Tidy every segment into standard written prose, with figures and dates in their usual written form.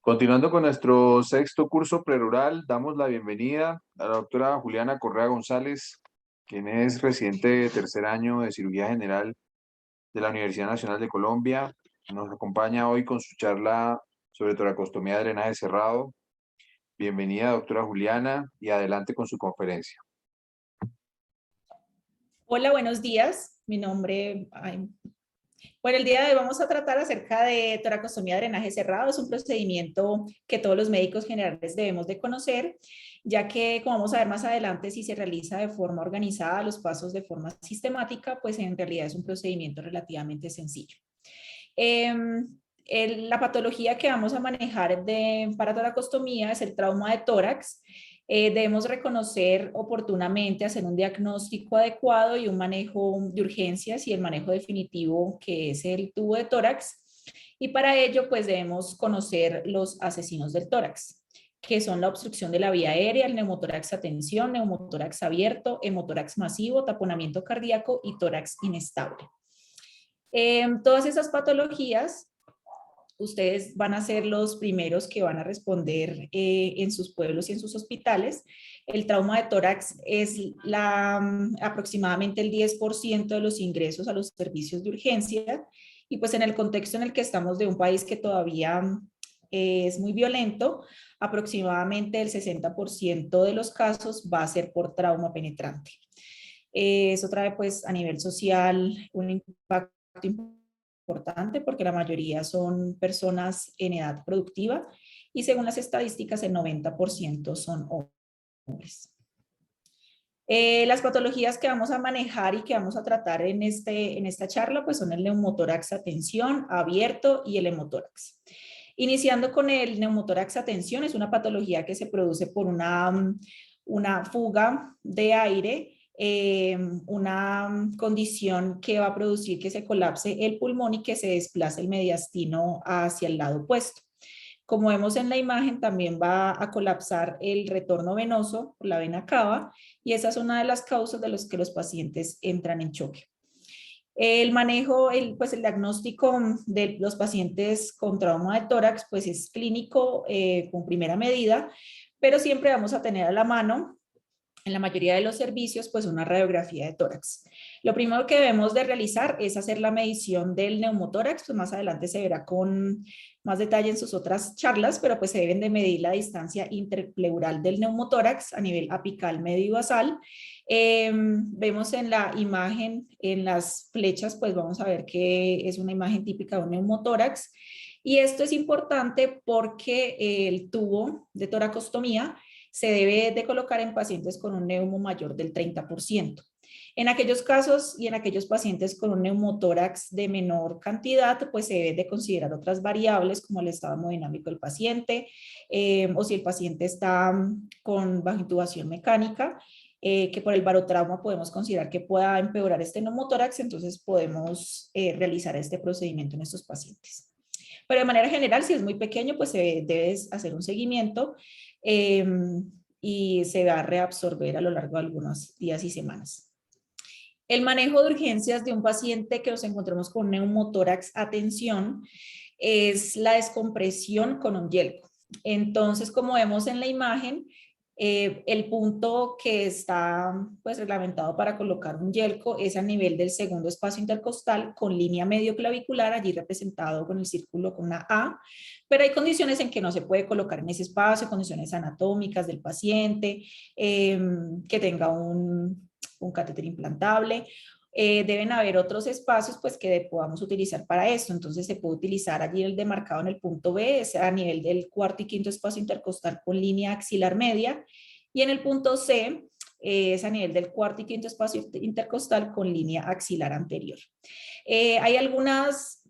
Continuando con nuestro sexto curso prerural, damos la bienvenida a la doctora Juliana Correa González, quien es residente de tercer año de Cirugía General de la Universidad Nacional de Colombia. Nos acompaña hoy con su charla sobre toracostomía de drenaje cerrado. Bienvenida, doctora Juliana, y adelante con su conferencia. Hola, buenos días. Mi nombre... Bueno, el día de hoy vamos a tratar acerca de toracostomía de drenaje cerrado. Es un procedimiento que todos los médicos generales debemos de conocer, ya que, como vamos a ver más adelante, si se realiza de forma organizada los pasos de forma sistemática, pues en realidad es un procedimiento relativamente sencillo. La patología que vamos a manejar para toracostomía es el trauma de tórax. Debemos reconocer oportunamente, hacer un diagnóstico adecuado y un manejo de urgencias y el manejo definitivo que es el tubo de tórax. Y para ello, pues debemos conocer los asesinos del tórax, que son la obstrucción de la vía aérea, el neumotórax a tensión, neumotórax abierto, hemotórax masivo, taponamiento cardíaco y tórax inestable. Todas esas patologías, ustedes van a ser los primeros que van a responder en sus pueblos y en sus hospitales. El trauma de tórax es aproximadamente el 10% de los ingresos a los servicios de urgencia, y pues en el contexto en el que estamos de un país que todavía es muy violento, aproximadamente el 60% de los casos va a ser por trauma penetrante. Eso trae pues a nivel social un impacto importante porque la mayoría son personas en edad productiva y según las estadísticas el 90% son hombres. Las patologías que vamos a manejar y que vamos a tratar en esta charla pues son el neumotórax a tensión abierto y el hemotórax. Iniciando con el neumotórax a tensión, es una patología que se produce por una fuga de aire, una condición que va a producir que se colapse el pulmón y que se desplace el mediastino hacia el lado opuesto. Como vemos en la imagen, también va a colapsar el retorno venoso por la vena cava, y esa es una de las causas de las que los pacientes entran en choque. El manejo, pues el diagnóstico de los pacientes con trauma de tórax, pues es clínico con primera medida, pero siempre vamos a tener a la mano, en la mayoría de los servicios, pues una radiografía de tórax. Lo primero que debemos de realizar es hacer la medición del neumotórax, pues más adelante se verá con más detalle en sus otras charlas, pero pues se deben de medir la distancia interpleural del neumotórax a nivel apical, medio y basal. Vemos en la imagen, en las flechas, pues vamos a ver que es una imagen típica de un neumotórax, y esto es importante porque el tubo de toracostomía se debe de colocar en pacientes con un neumo mayor del 30%. En aquellos casos y en aquellos pacientes con un neumotórax de menor cantidad, pues se debe de considerar otras variables como el estado hemodinámico del paciente, o si el paciente está con baja intubación mecánica, que por el barotrauma podemos considerar que pueda empeorar este neumotórax, entonces podemos realizar este procedimiento en estos pacientes. Pero de manera general, si es muy pequeño, pues se debe hacer un seguimiento y se va a reabsorber a lo largo de algunos días y semanas. El manejo de urgencias de un paciente que nos encontremos con neumotórax a tensión es la descompresión con un yelco. Entonces, como vemos en la imagen, el punto que está pues reglamentado para colocar un yelco es a nivel del segundo espacio intercostal con línea medio clavicular, allí representado con el círculo con una A, pero hay condiciones en que no se puede colocar en ese espacio, condiciones anatómicas del paciente, que tenga un catéter implantable. Deben haber otros espacios pues que podamos utilizar para esto. Entonces se puede utilizar allí el demarcado en el punto B, es a nivel del cuarto y quinto espacio intercostal con línea axilar media, y en el punto C es a nivel del cuarto y quinto espacio intercostal con línea axilar anterior. Hay algunos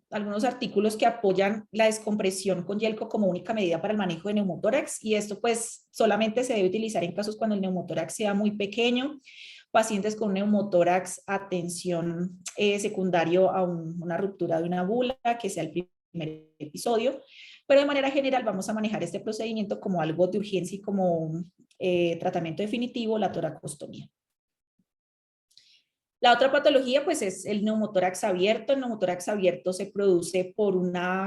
artículos que apoyan la descompresión con yelco como única medida para el manejo de neumotórax, y esto pues solamente se debe utilizar en casos cuando el neumotórax sea muy pequeño, pacientes con neumotórax a tensión secundario a una ruptura de una bula, que sea el primer episodio, pero de manera general vamos a manejar este procedimiento como algo de urgencia y como tratamiento definitivo, la toracostomía. La otra patología pues es el neumotórax abierto. El neumotórax abierto se produce por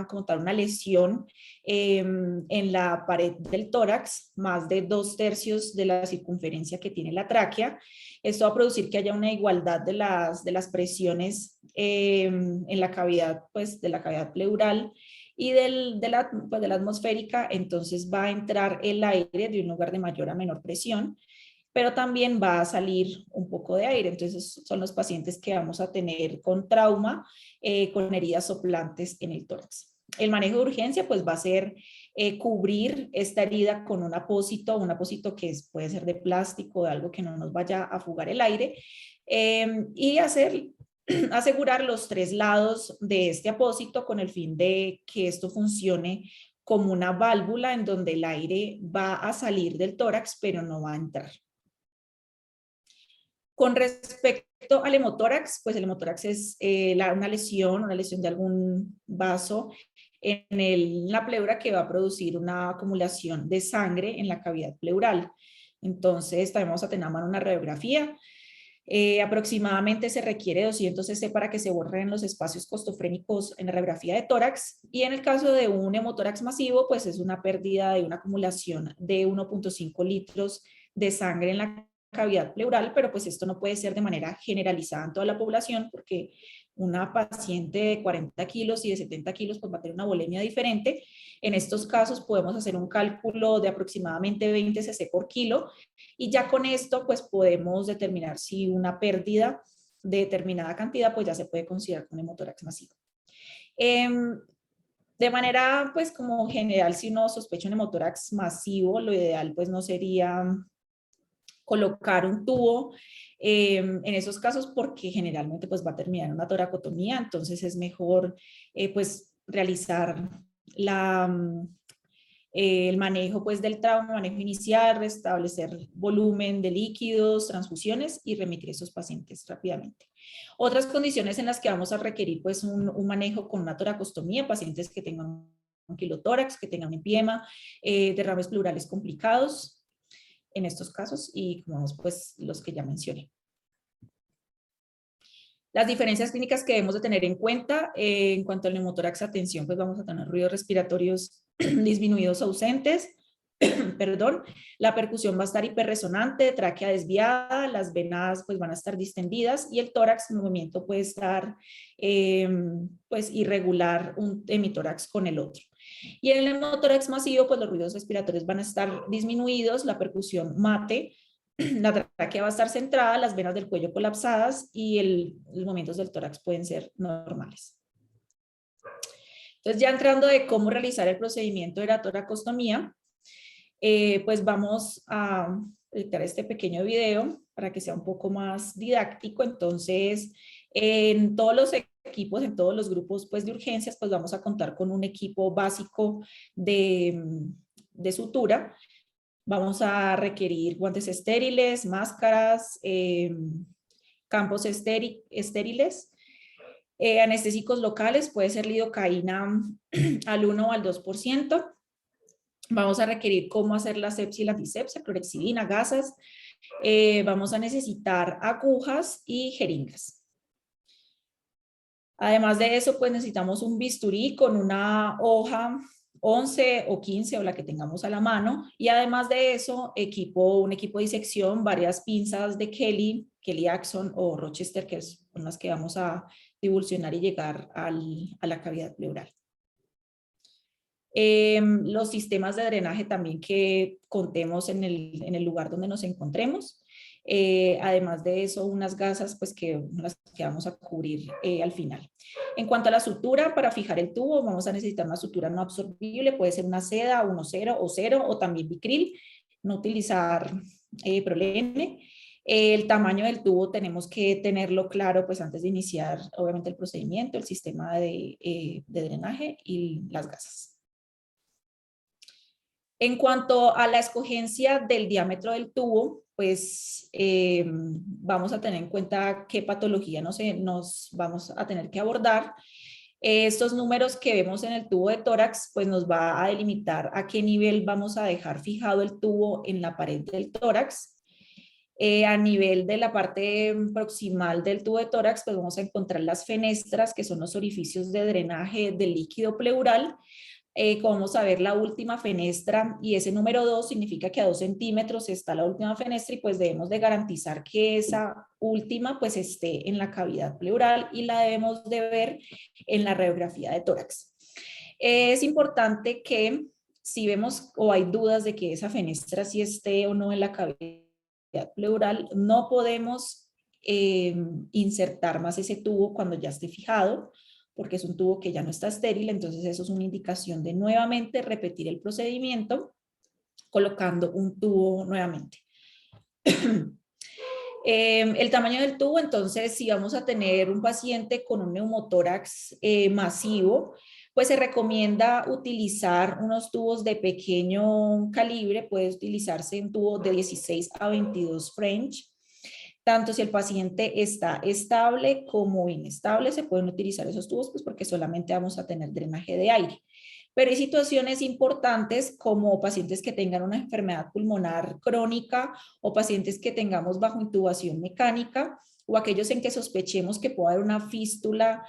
como tal, una lesión en la pared del tórax, más de 2/3 de la circunferencia que tiene la tráquea. Esto va a producir que haya una igualdad de las presiones en la cavidad, pues, de la cavidad pleural y pues, de la atmosférica. Entonces va a entrar el aire de un lugar de mayor a menor presión, pero también va a salir un poco de aire. Entonces son los pacientes que vamos a tener con trauma, con heridas soplantes en el tórax. El manejo de urgencia pues va a ser cubrir esta herida con un apósito que puede ser de plástico, de algo que no nos vaya a fugar el aire, y asegurar los 3 lados de este apósito con el fin de que esto funcione como una válvula en donde el aire va a salir del tórax, pero no va a entrar. Con respecto al hemotórax, pues el hemotórax es una lesión de algún vaso en la pleura que va a producir una acumulación de sangre en la cavidad pleural. Entonces, también vamos a tener a mano una radiografía. Aproximadamente se requiere 200 cc para que se borren los espacios costofrénicos en la radiografía de tórax, y en el caso de un hemotórax masivo, pues es una pérdida de una acumulación de 1.5 litros de sangre en la cavidad pleural, pero pues esto no puede ser de manera generalizada en toda la población, porque una paciente de 40 kilos y de 70 kilos pues va a tener una volemia diferente. En estos casos podemos hacer un cálculo de aproximadamente 20 cc por kilo, y ya con esto pues podemos determinar si una pérdida de determinada cantidad pues ya se puede considerar un hemotórax masivo. De manera pues como general, si uno sospecha un hemotórax masivo, lo ideal pues no sería colocar un tubo en esos casos, porque generalmente pues va a terminar en una toracotomía. Entonces es mejor pues realizar el manejo pues del trauma, manejo inicial, restablecer volumen de líquidos, transfusiones y remitir a esos pacientes rápidamente. Otras condiciones en las que vamos a requerir pues un manejo con una toracostomía: pacientes que tengan un quilotórax, que tengan empiema, derrames pleurales complicados en estos casos, y como pues los que ya mencioné. Las diferencias clínicas que debemos de tener en cuenta en cuanto al neumotórax atención, pues vamos a tener ruidos respiratorios disminuidos, ausentes, perdón, la percusión va a estar hiperresonante, tráquea desviada, las venas pues van a estar distendidas, y el tórax en movimiento puede estar pues irregular un hemitórax con el otro. Y en el hemotórax masivo pues los ruidos respiratorios van a estar disminuidos, la percusión mate, la tráquea va a estar centrada, las venas del cuello colapsadas, y los movimientos del tórax pueden ser normales. Entonces, ya entrando de cómo realizar el procedimiento de la toracostomía, pues vamos a editar este pequeño video para que sea un poco más didáctico. Entonces, en todos los equipos, en todos los grupos pues, de urgencias, pues vamos a contar con un equipo básico de sutura. Vamos a requerir guantes estériles, máscaras, campos estériles, anestésicos locales, puede ser lidocaína al 1 o al 2%. Vamos a requerir cómo hacer la sepsia y la antisepsia, clorexidina, gasas. Vamos a necesitar agujas y jeringas. Además de eso, pues necesitamos un bisturí con una hoja 11 o 15 o la que tengamos a la mano, y además de eso, un equipo de disección, varias pinzas de Kelly Axon o Rochester, que son las que vamos a divulsionar y llegar a la cavidad pleural. Los sistemas de drenaje también que contemos en el lugar donde nos encontremos. Además de eso, unas gasas pues las que vamos a cubrir al final. En cuanto a la sutura, para fijar el tubo vamos a necesitar una sutura no absorbible, puede ser una seda 1,0 o 0, o también bicril, no utilizar prolene. El tamaño del tubo tenemos que tenerlo claro pues antes de iniciar obviamente el procedimiento, el sistema de drenaje y las gasas. En cuanto a la escogencia del diámetro del tubo, pues vamos a tener en cuenta qué patología nos vamos a tener que abordar. Estos números que vemos en el tubo de tórax, pues nos va a delimitar a qué nivel vamos a dejar fijado el tubo en la pared del tórax. A nivel de la parte proximal del tubo de tórax, pues vamos a encontrar las fenestras, que son los orificios de drenaje del líquido pleural. Como vamos a ver la última fenestra, y ese número 2 significa que a 2 centímetros está la última fenestra, y pues debemos de garantizar que esa última pues esté en la cavidad pleural, y la debemos de ver en la radiografía de tórax. Es importante que si vemos o hay dudas de que esa fenestra sí esté o no en la cavidad pleural, no podemos insertar más ese tubo cuando ya esté fijado, porque es un tubo que ya no está estéril. Entonces eso es una indicación de nuevamente repetir el procedimiento colocando un tubo nuevamente. El tamaño del tubo, entonces, si vamos a tener un paciente con un neumotórax masivo, pues se recomienda utilizar unos tubos de pequeño calibre. Puede utilizarse un tubo de 16 a 22 French. Tanto si el paciente está estable como inestable, se pueden utilizar esos tubos, pues porque solamente vamos a tener drenaje de aire. Pero hay situaciones importantes, como pacientes que tengan una enfermedad pulmonar crónica, o pacientes que tengamos bajo intubación mecánica, o aquellos en que sospechemos que pueda haber una fístula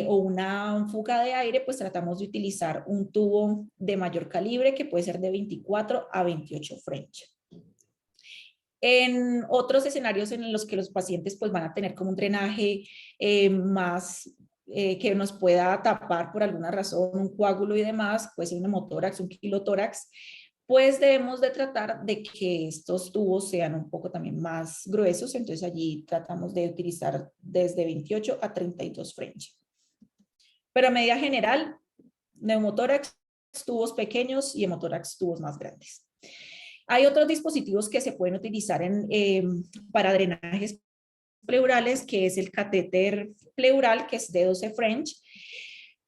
o una fuga de aire, pues tratamos de utilizar un tubo de mayor calibre, que puede ser de 24 a 28 French. En otros escenarios en los que los pacientes pues van a tener como un drenaje más que nos pueda tapar por alguna razón, un coágulo y demás, puede ser un hemotórax, un kilotórax, pues debemos de tratar de que estos tubos sean un poco también más gruesos. Entonces allí tratamos de utilizar desde 28 a 32 French. Pero a medida general, neumotórax, tubos pequeños, y hemotórax, tubos más grandes. Hay otros dispositivos que se pueden utilizar para drenajes pleurales, que es el catéter pleural, que es de 12 French,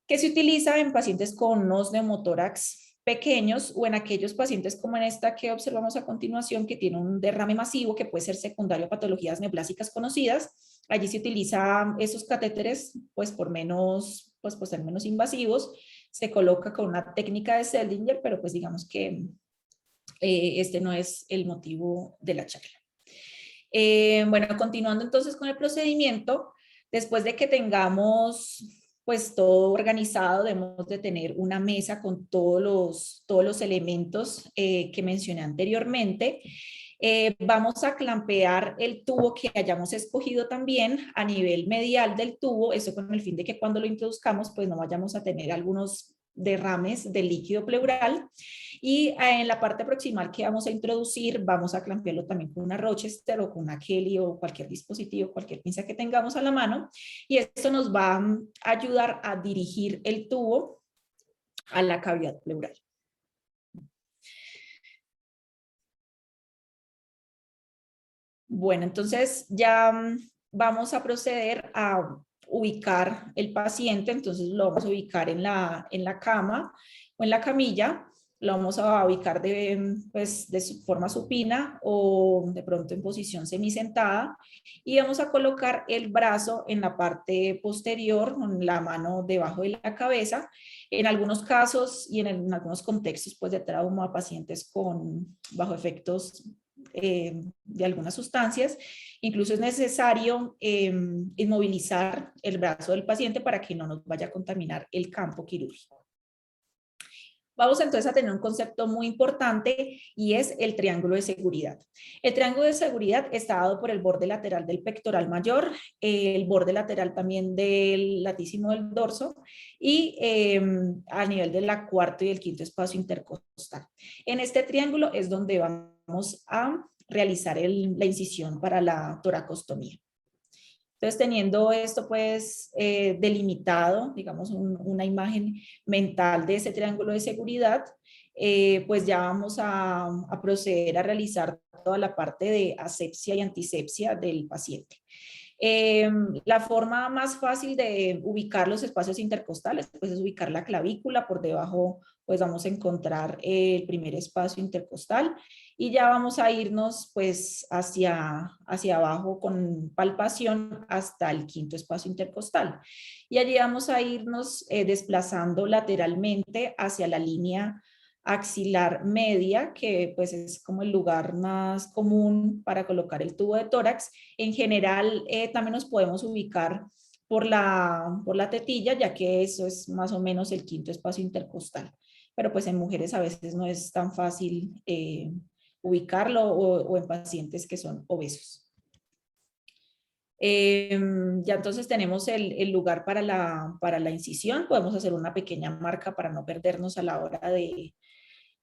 que se utiliza en pacientes con unos neumotórax pequeños, o en aquellos pacientes como en esta que observamos a continuación, que tiene un derrame masivo que puede ser secundario a patologías neoplásicas conocidas. Allí se utilizan esos catéteres pues por ser menos invasivos. Se coloca con una técnica de Seldinger, pero pues digamos que este no es el motivo de la charla. Bueno, continuando entonces con el procedimiento, después de que tengamos pues todo organizado, debemos de tener una mesa con todos los elementos que mencioné anteriormente. Vamos a clampear el tubo que hayamos escogido también a nivel medial del tubo, eso con el fin de que cuando lo introduzcamos pues no vayamos a tener algunos derrames de líquido pleural. Y en la parte proximal que vamos a introducir, vamos a clampearlo también con una Rochester o con una Kelly o cualquier dispositivo, cualquier pinza que tengamos a la mano, y esto nos va a ayudar a dirigir el tubo a la cavidad pleural. Bueno, entonces ya vamos a proceder a ubicar el paciente. Entonces lo vamos a ubicar en la cama o en la camilla. Lo vamos a ubicar de forma supina o de pronto en posición semisentada, y vamos a colocar el brazo en la parte posterior, con la mano debajo de la cabeza. En algunos casos y en algunos contextos pues de trauma a pacientes bajo efectos de algunas sustancias, incluso es necesario inmovilizar el brazo del paciente para que no nos vaya a contaminar el campo quirúrgico. Vamos entonces a tener un concepto muy importante, y es el triángulo de seguridad. El triángulo de seguridad está dado por el borde lateral del pectoral mayor, el borde lateral también del latísimo del dorso, y a nivel del cuarto y el quinto espacio intercostal. En este triángulo es donde vamos a realizar la incisión para la toracostomía. Entonces, teniendo esto pues delimitado, digamos una imagen mental de ese triángulo de seguridad, pues ya vamos a proceder a realizar toda la parte de asepsia y antisepsia del paciente. La forma más fácil de ubicar los espacios intercostales pues es ubicar la clavícula. Por debajo pues vamos a encontrar el primer espacio intercostal, y ya vamos a irnos pues hacia abajo con palpación hasta el quinto espacio intercostal, y allí vamos a irnos desplazando lateralmente hacia la línea axilar media, que pues es como el lugar más común para colocar el tubo de tórax. En general, también nos podemos ubicar por la tetilla, ya que eso es más o menos el quinto espacio intercostal. Pero pues en mujeres a veces no es tan fácil ubicarlo o en pacientes que son obesos. Ya entonces tenemos el lugar para la incisión. Podemos hacer una pequeña marca para no perdernos a la hora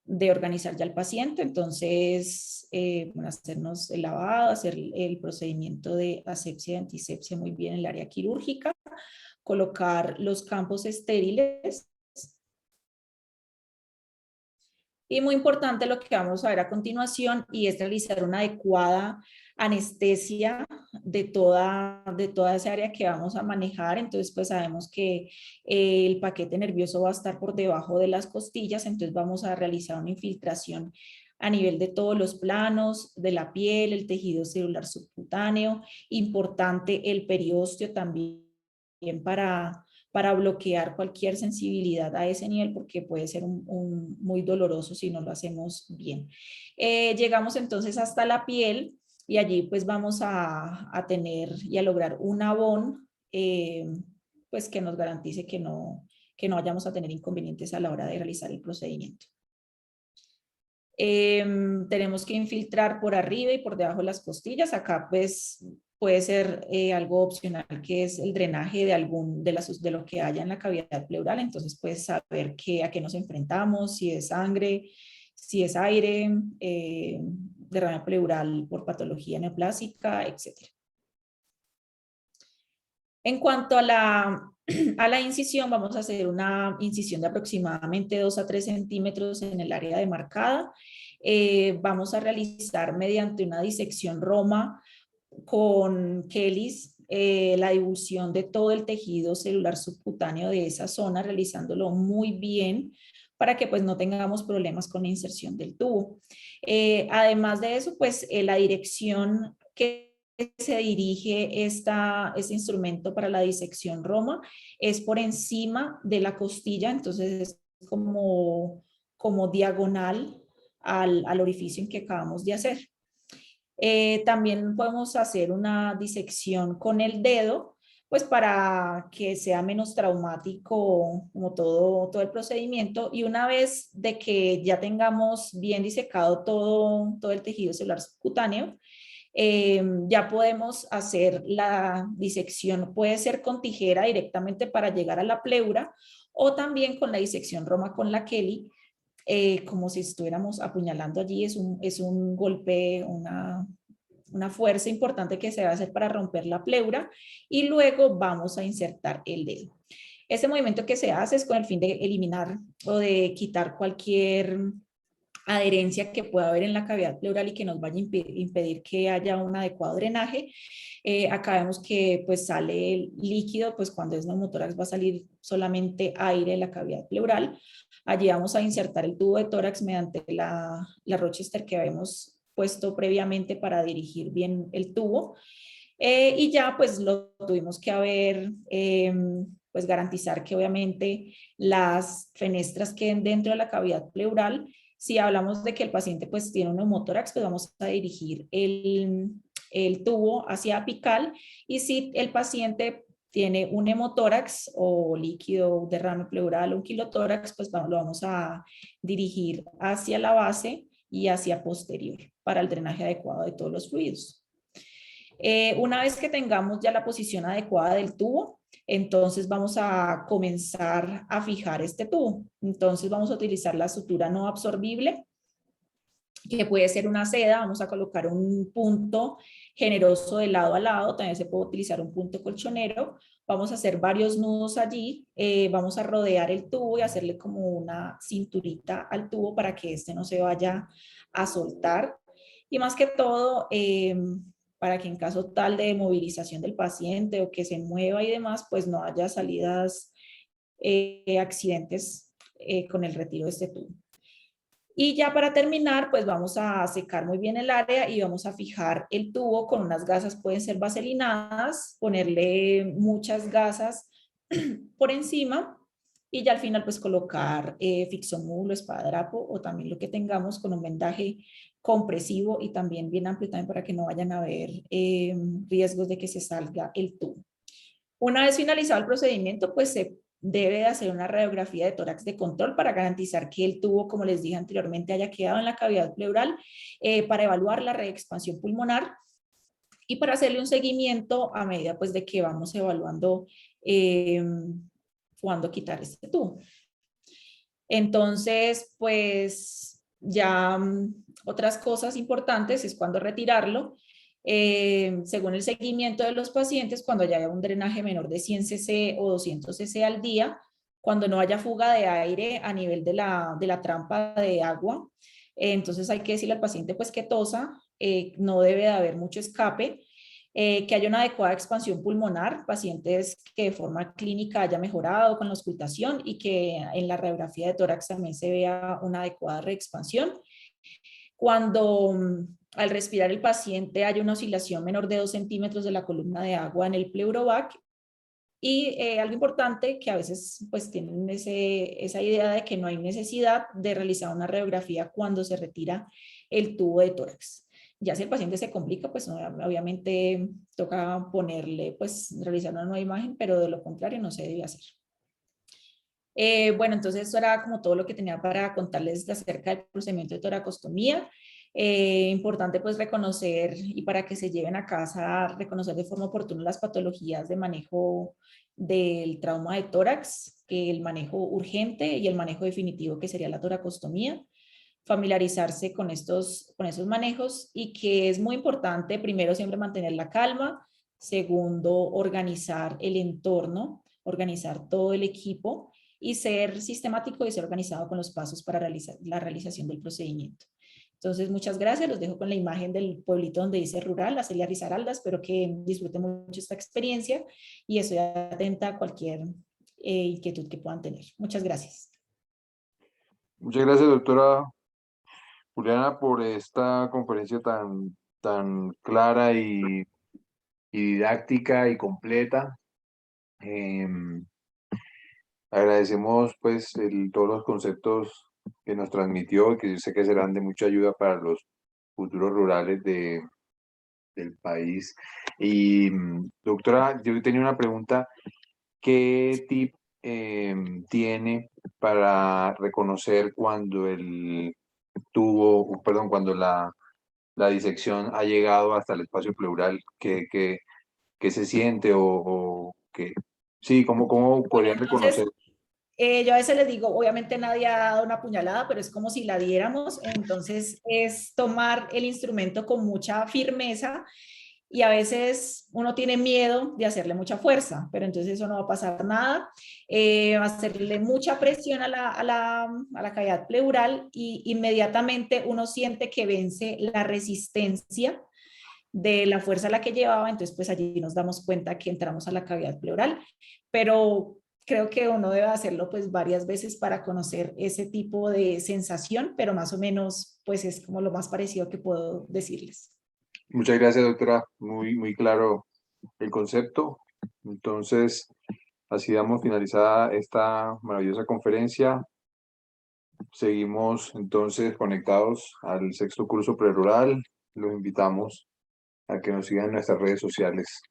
de organizar ya el paciente. Entonces, bueno, hacernos el lavado, hacer el procedimiento de asepsia y antisepsia muy bien en el área quirúrgica, colocar los campos estériles. Y muy importante lo que vamos a ver a continuación y es realizar una adecuada anestesia de toda esa área que vamos a manejar. Entonces, pues sabemos que el paquete nervioso va a estar por debajo de las costillas, entonces vamos a realizar una infiltración a nivel de todos los planos, de la piel, el tejido celular subcutáneo, importante el periósteo también para bloquear cualquier sensibilidad a ese nivel porque puede ser muy doloroso si no lo hacemos bien. Llegamos entonces hasta la piel y allí pues vamos a tener y a lograr un abón pues que nos garantice que no vayamos a tener inconvenientes a la hora de realizar el procedimiento. Tenemos que infiltrar por arriba y por debajo de las costillas. Acá pues puede ser algo opcional que es el drenaje de lo que haya en la cavidad pleural. Entonces puedes saber a qué nos enfrentamos, si es sangre, si es aire, derrame pleural por patología neoplásica, etc. En cuanto a a la incisión, vamos a hacer una incisión de aproximadamente 2 a 3 centímetros en el área demarcada. Vamos a realizar mediante una disección Roma con Kellys la divulsión de todo el tejido celular subcutáneo de esa zona, realizándolo muy bien para que pues no tengamos problemas con la inserción del tubo. Además de eso, pues la dirección que se dirige este instrumento para la disección Roma es por encima de la costilla, entonces es como diagonal al orificio en que acabamos de hacer. También podemos hacer una disección con el dedo, pues para que sea menos traumático como todo el procedimiento. Y una vez de que ya tengamos bien disecado todo el tejido celular subcutáneo, ya podemos hacer la disección, puede ser con tijera directamente para llegar a la pleura o también con la disección Roma con la Kelly, como si estuviéramos apuñalando allí, es un golpe, una fuerza importante que se va a hacer para romper la pleura y luego vamos a insertar el dedo. Este movimiento que se hace es con el fin de eliminar o de quitar cualquier adherencia que pueda haber en la cavidad pleural y que nos vaya a impedir que haya un adecuado drenaje. Acá vemos que pues sale el líquido, pues cuando es neumotórax va a salir solamente aire de la cavidad pleural. Allí vamos a insertar el tubo de tórax mediante la Rochester que habíamos puesto previamente para dirigir bien el tubo. Y ya pues lo tuvimos que haber, pues garantizar que obviamente las fenestras queden dentro de la cavidad pleural. Si hablamos de que el paciente pues tiene un neumotórax, pues vamos a dirigir el tubo hacia apical, y si el paciente tiene un hemotórax o líquido, derrame pleural o un quilotórax, pues lo vamos a dirigir hacia la base y hacia posterior para el drenaje adecuado de todos los fluidos. Una vez que tengamos ya la posición adecuada del tubo, entonces vamos a comenzar a fijar este tubo. Entonces vamos a utilizar la sutura no absorbible, que puede ser una seda. Vamos a colocar un punto generoso de lado a lado, también se puede utilizar un punto colchonero. Vamos a hacer varios nudos allí, vamos a rodear el tubo y hacerle como una cinturita al tubo para que este no se vaya a soltar. Y más que todo, para que en caso tal de movilización del paciente o que se mueva y demás, pues no haya salidas, accidentes con el retiro de este tubo. Y ya para terminar, pues vamos a secar muy bien el área y vamos a fijar el tubo con unas gasas, pueden ser vaselinadas, ponerle muchas gasas por encima y ya al final pues colocar fixomulo, espadadrapo o también lo que tengamos con un vendaje compresivo y también bien amplio también para que no vayan a haber riesgos de que se salga el tubo. Una vez finalizado el procedimiento, pues se debe de hacer una radiografía de tórax de control para garantizar que el tubo, como les dije anteriormente, haya quedado en la cavidad pleural, para evaluar la reexpansión pulmonar y para hacerle un seguimiento a medida pues de que vamos evaluando cuándo quitar este tubo. Entonces, pues ya otras cosas importantes es cuándo retirarlo. Según el seguimiento de los pacientes, cuando ya haya un drenaje menor de 100 cc o 200 cc al día, cuando no haya fuga de aire a nivel de la trampa de agua, entonces hay que decirle al paciente pues que tosa, no debe de haber mucho escape, que haya una adecuada expansión pulmonar, pacientes que de forma clínica haya mejorado con la auscultación y que en la radiografía de tórax también se vea una adecuada reexpansión. Cuando al respirar el paciente haya una oscilación menor de 2 centímetros de la columna de agua en el pleurovac. Y algo importante que a veces pues tienen esa idea de que no hay necesidad de realizar una radiografía cuando se retira el tubo de tórax. Ya si el paciente se complica, pues obviamente toca ponerle, pues realizar una nueva imagen, pero de lo contrario no se debe hacer. Bueno, entonces eso era como todo lo que tenía para contarles acerca del procedimiento de toracostomía. Importante pues reconocer y para que se lleven a casa, reconocer de forma oportuna las patologías de manejo del trauma de tórax, el manejo urgente y el manejo definitivo que sería la toracostomía, familiarizarse con esos manejos y que es muy importante, primero siempre mantener la calma, segundo organizar el entorno, organizar todo el equipo y ser sistemático y ser organizado con los pasos para la realización del procedimiento. Entonces, muchas gracias. Los dejo con la imagen del pueblito donde dice rural, la Celia Risaralda. Espero que disfruten mucho esta experiencia y estoy atenta a cualquier inquietud que puedan tener. Muchas gracias. Muchas gracias, doctora Juliana, por esta conferencia tan clara y didáctica y completa. Agradecemos pues todos los conceptos que nos transmitió y que yo sé que serán de mucha ayuda para los futuros rurales del país. Y doctora, yo tenía una pregunta. ¿Qué tip tiene para reconocer cuando el tubo, perdón, cuando la disección ha llegado hasta el espacio pleural? ¿Qué se siente o qué? Sí, ¿cómo Bueno, podrían reconocer? entonces yo a veces les digo, obviamente nadie ha dado una puñalada, pero es como si la diéramos. Entonces es tomar el instrumento con mucha firmeza y a veces uno tiene miedo de hacerle mucha fuerza, pero entonces eso no va a pasar nada. Hacerle mucha presión a la cavidad pleural y inmediatamente uno siente que vence la resistencia de la fuerza a la que llevaba, entonces pues allí nos damos cuenta que entramos a la cavidad pleural, pero creo que uno debe hacerlo pues varias veces para conocer ese tipo de sensación, pero más o menos pues es como lo más parecido que puedo decirles. Muchas gracias, doctora. Muy claro el concepto. Entonces, así damos finalizada esta maravillosa conferencia. Seguimos entonces conectados al sexto curso prerural. Los invitamos a que nos sigan en nuestras redes sociales.